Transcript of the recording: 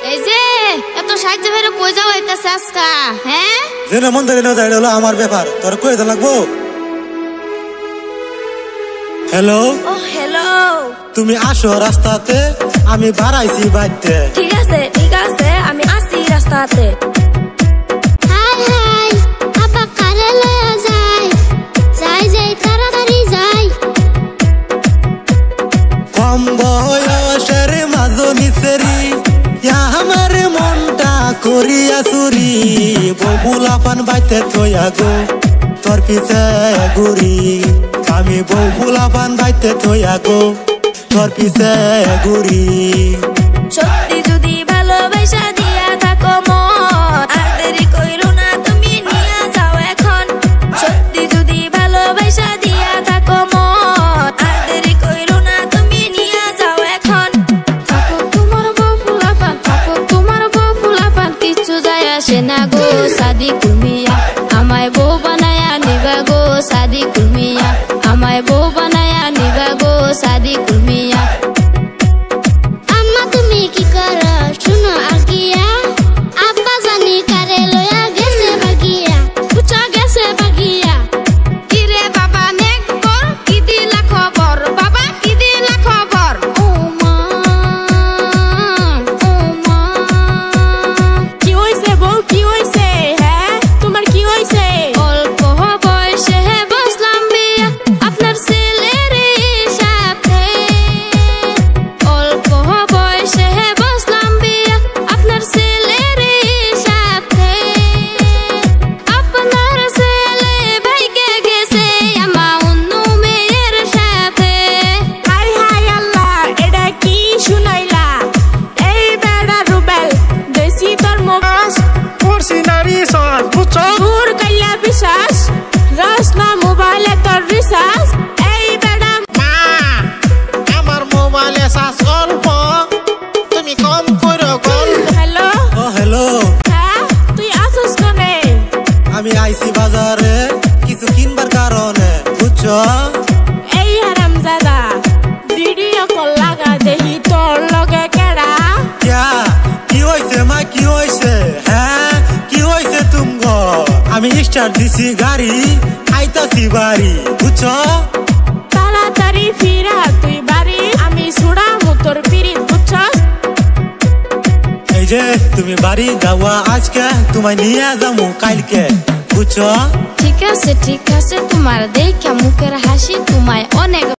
এই যে এত সাহায্য ভেরে কই যাও হইতাছে আজকা হ্যাঁ যেন মন্দিরে না যাইলে হলো আমার ব্যাপার তোর কই দা লাগবো। হ্যালো ও হ্যালো, তুমি আসো রাস্তাতে, আমি বাড়াইছি বাইতে। ঠিক আছে আমি আসি রাস্তাতে। হাই হাই আপা কারে লয়া যাই যাই যাই তাড়াতাড়ি যাই। কম বয়সের মাজনি সেরি আমার মনটা করিয়া চুরি, ববুলা পান বাইতে থইয়া গো তোর পিছে ঘুরি। আমি ববুলা পান বাইতে থইয়া গো তোর পিছে ঘুরি। সত্যি যদি ভালোবাসা দিয়া থাকো মন, আর দেরি কইরো না তুমি নিয়া যাও এখন। সত্যি যদি ভালোবাসা দিয়া থাকো মন, আর দেরি কইরো না তুমি নিয়া যাও এখন। থাকো তোমার বউ ফুলাপান, থাকো তোমার বউ ফুলাপান, কিছু যায় আসে না গো সাদি কুলমিয়া। আমায় বউ বানায়া নিবা গো সাদি কুলমিয়া, আমায় বউ বানায়া নিবা গো সাদি কুলমিয়া। আম্মা তুমি কি করো শুনো আগিয়া, আব্বা জানি কারে লয়া গেছে বাগিয়া, পুচা গেছে বাগিয়া। কিরে বাবা নেকবর কি দিলা খবর, বাবা কি দিলা খবর। ও মা কি হইছে বউ, কি হইছে? হ্যাঁ তোমার কি হইছে? অল্প বয়সে বসলাম বিয়া আপনার ছেলের সাথে, অল্প বয়সে বসলাম বিয়া আপনার ছেলের সাথে। আপনার ছেলে ভাইকে গেছে আমা অন্য মেয়ের সাথে। হাই হাই আল্লাহ, এটা কি শুনাইলা? এই বেড়া রুবেল দেশি তোর মুখাস করছি নারী সস বুঝছো। দূর কাইয়া বিশ্বাস, রসনা মোবাইলে তোর রিসাস। এই বেড়া মা আমার মোবাইলে চার্জ অল্প, তুমি কম করো গল্প। হ্যালো, ও হ্যালো হ্যাঁ তুই আসুস কনে? আমি আইছি বাজারে কিছু কিনবার কারণে বুঝছো। এই হারামজাদা ভিডিও কল লাগা দেহি তোর লগে কেডা। ক্যা কি হইছে মা, কি হইছে? হ্যাঁ কি হইছে তুমগো? আমি স্টার্ট দিছি গাড়ি আইতাছি বাড়ি বুঝছো। তাড়াতাড়ি ফিরা তুই বাড়ি, আমি ছুড়ামু তোর পিরিত বুঝছস। এই যে তুমি বাড়ি যাওয়া আজকে, তোমায় নিয়ে যাবো কালকে বুঝছো। ঠিক আছে তোমার দেখা মুখের হাসি তোমায় অনেক